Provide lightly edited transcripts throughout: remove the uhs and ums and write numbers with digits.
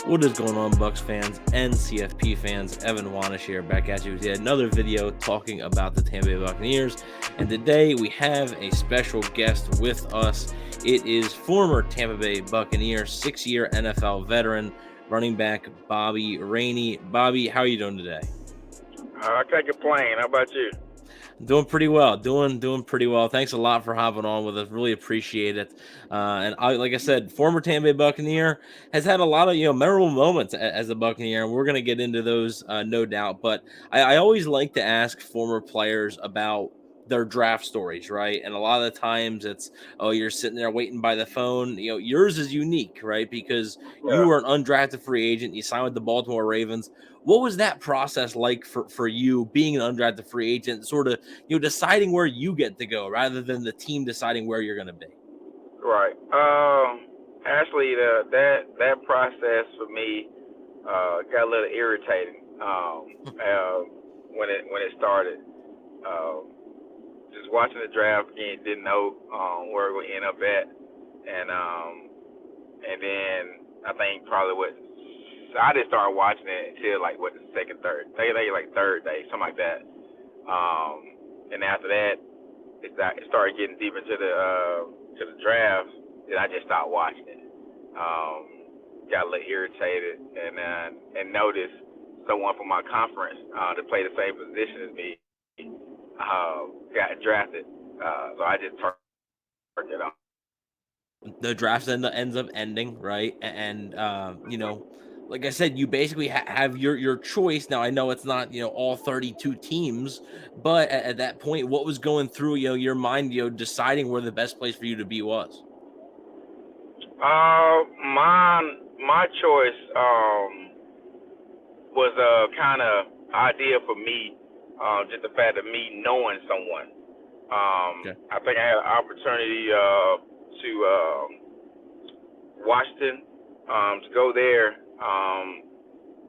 What is going on, Bucs fans and CFP fans? Evan Wanish here, back at you with yet another video talking about the Tampa Bay Buccaneers. And today we have a special guest with us. It is former Tampa Bay Buccaneers, 6-year NFL veteran, running back Bobby Rainey. Bobby, how are you doing today? I can't complain. How about you? Doing pretty well. Doing pretty well. Thanks a lot for hopping on with us. Really appreciate it. Like I said, former Tampa Bay Buccaneer has had a lot of memorable moments as a Buccaneer, and we're gonna get into those no doubt. But I always like to ask former players about their draft stories, right? And a lot of the times it's, oh, you're sitting there waiting by the phone. Yours is unique, right? Because you Yeah. were an undrafted free agent. You signed with the Baltimore Ravens. What was that process like for you being an undrafted free agent, sort of deciding where you get to go rather than the team deciding where you're going to be? Right. Actually, that process for me got a little irritating when it started. Um, just watching the draft again, didn't know where it would end up at, and then I think probably I didn't start watching it until like the second, third, like third day, something like that. And after that, it started getting deep into the draft, and I just stopped watching it. Got a little irritated, and noticed someone from my conference to play the same position as me got drafted. So I just turned it on. The draft ends up ending, right? And like I said, you basically have your choice. Now I know it's not all 32 teams, but at that point, what was going through your mind, deciding where the best place for you to be was? My choice was kind of idea for me, just the fact of me knowing someone. Okay. I think I had an opportunity to Washington to go there,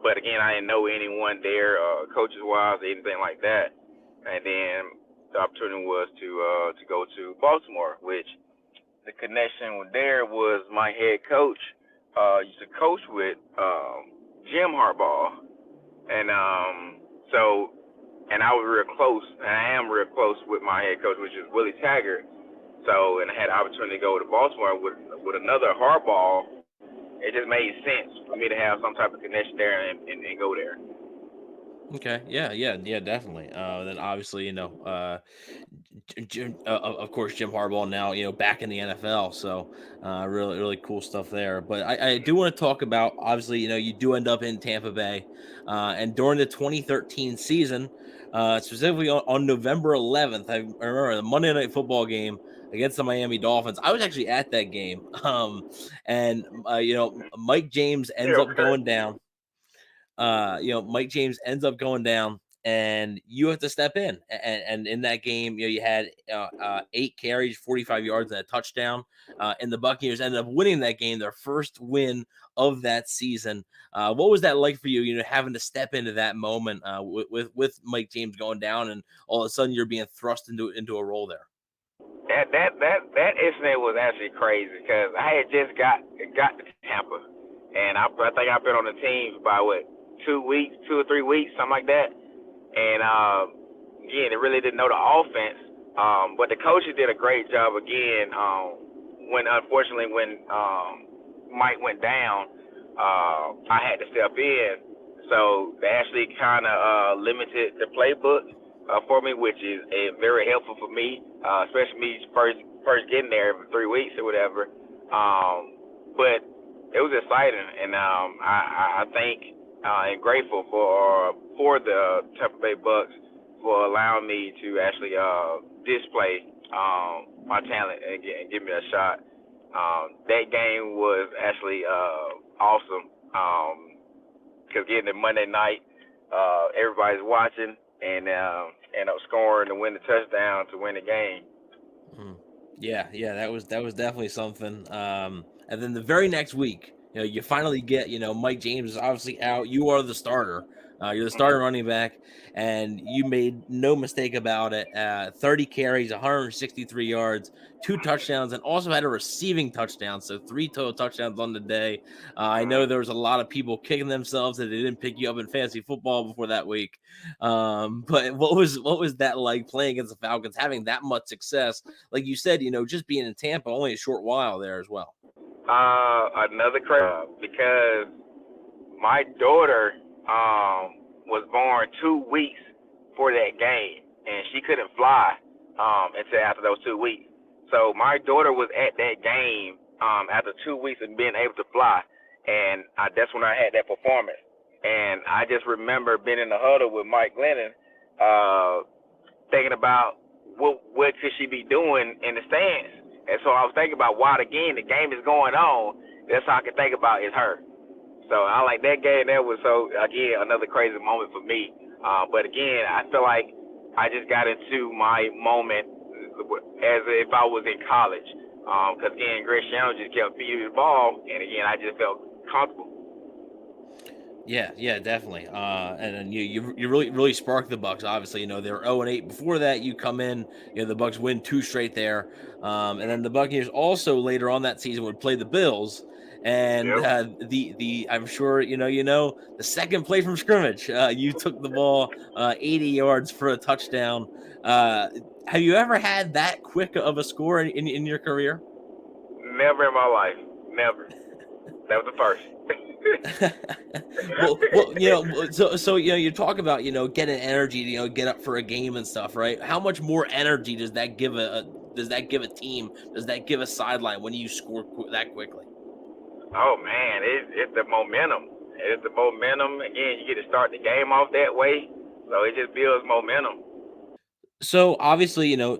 but again, I didn't know anyone there, coaches wise, or anything like that. And then the opportunity was to go to Baltimore, which the connection there was my head coach used to coach with Jim Harbaugh, and so and I was real close, and I am real close with my head coach, which is Willie Taggart. So, and I had the opportunity to go to Baltimore with another Harbaugh. It just made sense for me to have some type of connection there and go there. Okay. Yeah, definitely. Then obviously, of course, Jim Harbaugh now, back in the NFL. So, really, really cool stuff there. But I do want to talk about, obviously, you do end up in Tampa Bay, and during the 2013 season, specifically on November 11th, I remember the Monday Night Football game against the Miami Dolphins. I was actually at that game, and Mike James ends Yeah, up okay. going down. Mike James ends up going down, and you have to step in. And in that game, you had 8 carries, 45 yards, and a touchdown. And the Buccaneers ended up winning that game, their first win of that season. What was that like for you? Having to step into that moment with Mike James going down, and all of a sudden you're being thrust into a role there. That incident was actually crazy because I had just got to Tampa, and I think I've been on the team for about 2 weeks, 2 or 3 weeks, something like that. And again, they really didn't know the offense, but the coaches did a great job again. When Mike went down, I had to step in, so they actually kind of limited the playbook for me, which is very helpful for me, especially me first getting there for 3 weeks or whatever. But it was exciting, and I think and grateful for the Tampa Bay Bucs for allowing me to actually display my talent and give me a shot. That game was actually awesome because getting the Monday night, everybody's watching and end up scoring to win the touchdown to win the game. Mm. Yeah, that was definitely something. And then the very next week, you finally get, Mike James is obviously out. You are the starter. You're the starting running back, and you made no mistake about it. 30 carries, 163 yards, 2 touchdowns, and also had a receiving touchdown. So 3 total touchdowns on the day. I know there was a lot of people kicking themselves that they didn't pick you up in fantasy football before that week. But what was that like playing against the Falcons, having that much success? Like you said, just being in Tampa only a short while there as well. Another crazy because my daughter was born 2 weeks for that game, and she couldn't fly until after those 2 weeks. So my daughter was at that game after 2 weeks of being able to fly, and that's when I had that performance. And I just remember being in the huddle with Mike Glennon, thinking about what could she be doing in the stands. And so I was thinking about why the game is going on. That's all I can think about is her. So I like that game. That was again, another crazy moment for me. But again, I feel like I just got into my moment as if I was in college. Because again, Greg Shannon just kept feeding me the ball, and again, I just felt comfortable. Yeah, definitely. And then you really sparked the Bucs. Obviously, they were 0-8 before that. You come in, the Bucs win 2 straight there. And then the Buccaneers also later on that season would play the Bills. And Yep. the I'm sure the second play from scrimmage, you took the ball 80 yards for a touchdown. Have you ever had that quick of a score in your career? Never in my life. Never. That was the first. well, you talk about getting energy to get up for a game and stuff, right? How much more energy does that give does that give a team? Does that give a sideline when you score that quickly? Oh man, it's the momentum. It's the momentum. Again, you get to start the game off that way, so it just builds momentum. So obviously, Okay.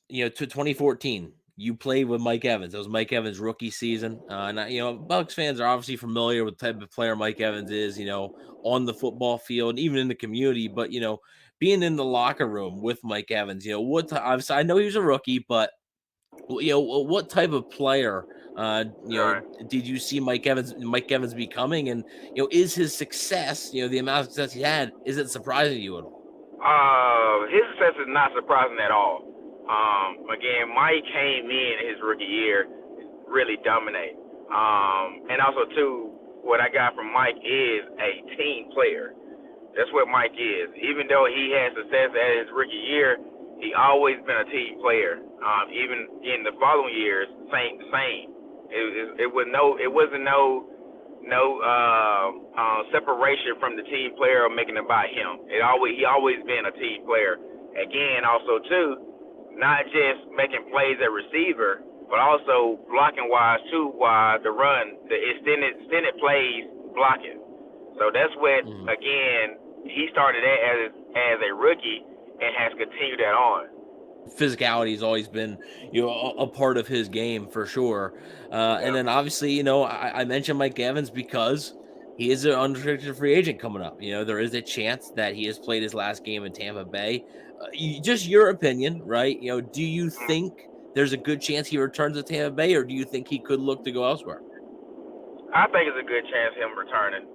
2014, you played with Mike Evans. It was Mike Evans' rookie season. And Bucs fans are obviously familiar with the type of player Mike Evans is, on the football field, and even in the community. But being in the locker room with Mike Evans, obviously I know he was a rookie, but what type of player, All right. did you see Mike Evans becoming? And is his success, the amount of success he had, is it surprising to you at all? His success is not surprising at all. Again, Mike came in his rookie year, really dominate. And also too, what I got from Mike is a team player. That's what Mike is. Even though he had success at his rookie year, he always been a team player. Even in the following years, same. It wasn't no separation from the team player or making it about him. He always been a team player. Again, also too, not just making plays at receiver, but also blocking wise too, while the run, the extended plays blocking. So that's what Mhm. again he started that as a rookie and has continued that on. Physicality has always been, a part of his game for sure. And Yeah. then obviously, I mentioned Mike Evans because he is an unrestricted free agent coming up. There is a chance that he has played his last game in Tampa Bay. Just your opinion, right? Do you think there's a good chance he returns to Tampa Bay, or do you think he could look to go elsewhere? I think it's a good chance him returning.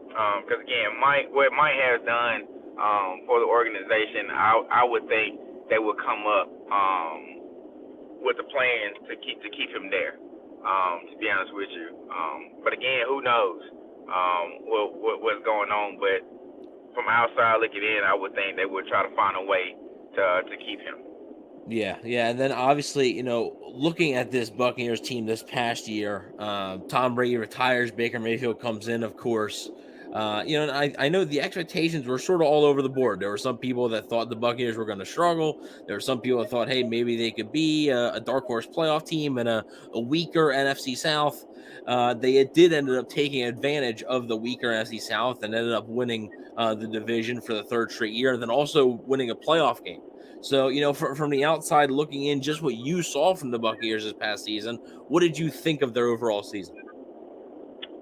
Because again, what Mike has done for the organization, I would think they would come up with a plan to keep him there. To be honest with you, but again, who knows what's going on? But from outside looking in, I would think they would try to find a way to keep him. Yeah, and then obviously, looking at this Buccaneers team this past year, Tom Brady retires, Baker Mayfield comes in, of course. And I know the expectations were sort of all over the board. There were some people that thought the Buccaneers were going to struggle. There were some people that thought, hey, maybe they could be a dark horse playoff team and a weaker NFC South. They did ended up taking advantage of the weaker NFC South and ended up winning the division for the third straight year, and then also winning a playoff game. So, from the outside looking in, just what you saw from the Buccaneers this past season, what did you think of their overall season?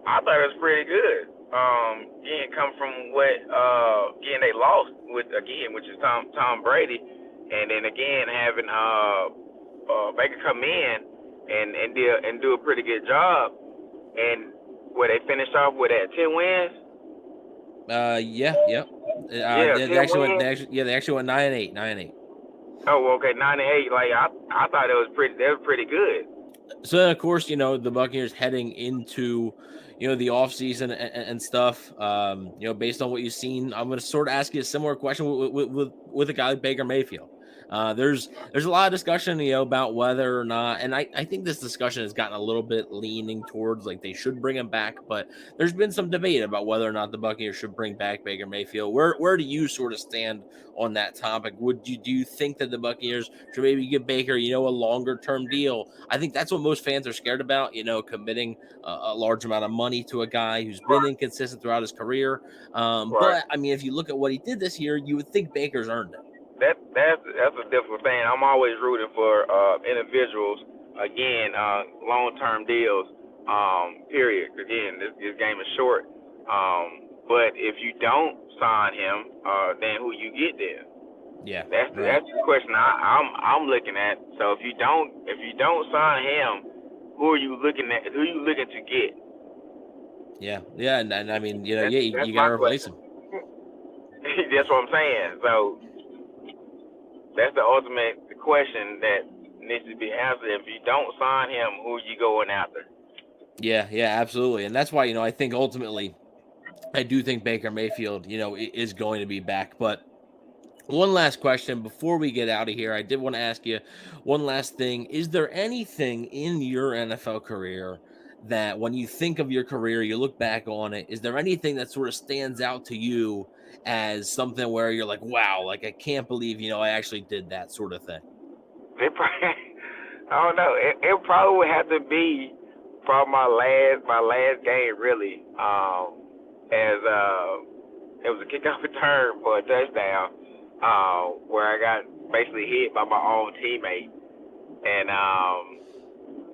I thought it was pretty good. Again, come from what again they lost which is Tom Brady, and then again having Baker come in and do a pretty good job, and where they finished off with at 10 wins. Yeah, yep. Yeah, They 10 actually went. wins. They actually went 9-8, 9-8. Oh, okay, 9-8. Like I thought it was pretty. That was pretty good. So of course, the Buccaneers heading into, the offseason and stuff. Based on what you've seen, I'm going to sort of ask you a similar question with a guy like Baker Mayfield. There's a lot of discussion, about whether or not, and I think this discussion has gotten a little bit leaning towards like they should bring him back, but there's been some debate about whether or not the Buccaneers should bring back Baker Mayfield. Where do you sort of stand on that topic? Do you think that the Buccaneers should maybe give Baker, a longer term deal? I think that's what most fans are scared about, committing a large amount of money to a guy who's been Right. inconsistent throughout his career. Right. But I mean, if you look at what he did this year, you would think Baker's earned it. That's a difficult thing. I'm always rooting for individuals. Again, long-term deals. Period. Again, this game is short. But if you don't sign him, then who you get there? Yeah, That's the question I'm looking at. So if you don't sign him, who are you looking at? Who are you looking to get? yeah, and I mean, That's you got my to replace question. him. That's what I'm saying. So that's the ultimate question that needs to be answered. If you don't sign him, who are you going after? Yeah, absolutely, and that's why I think ultimately, I do think Baker Mayfield, is going to be back, but. One last question before we get out of here. I did want to ask you one last thing. Is there anything in your NFL career that when you think of your career, you look back on it, is there anything that sort of stands out to you as something where you're like, wow, like I can't believe, I actually did that sort of thing? It probably, I don't know. It probably would have to be from my last game really. As it was a kickoff return for a touchdown, where I got basically hit by my own teammate, and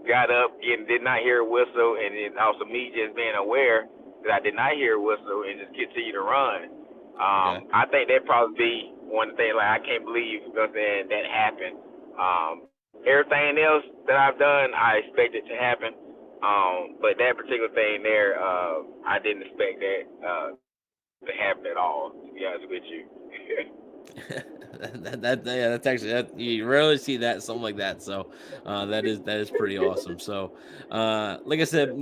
got up and did not hear a whistle, and then also me just being aware that I did not hear a whistle and just continue to run. Okay. I think that'd probably be one thing. Like I can't believe that happened. Everything else that I've done, I expected to happen. But that particular thing there, I didn't expect that to happen at all. To be honest with you. That's actually you rarely see that something like that. So that is pretty awesome. So like I said,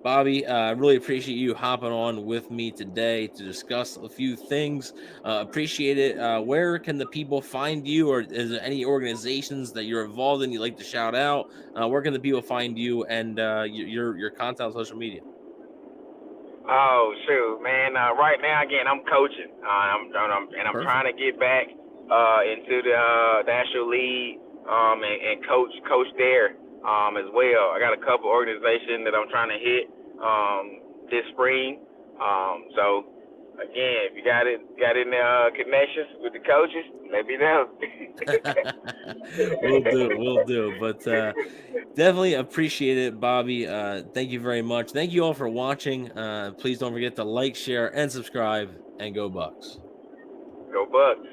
Bobby, I really appreciate you hopping on with me today to discuss a few things. Appreciate it. Where can the people find you, or is there any organizations that you're involved in you'd like to shout out? Where can the people find you and your content on social media? Oh shoot, man! Right now, again, I'm coaching. I'm Perfect. trying to get back into the actual league and coach there as well. I got a couple organizations that I'm trying to hit this spring. So again, if you got any connections with the coaches, let me know. We'll do. But definitely appreciate it, Bobby. Thank you very much. Thank you all for watching. Please don't forget to like, share, and subscribe, and go Bucks. Go Bucks.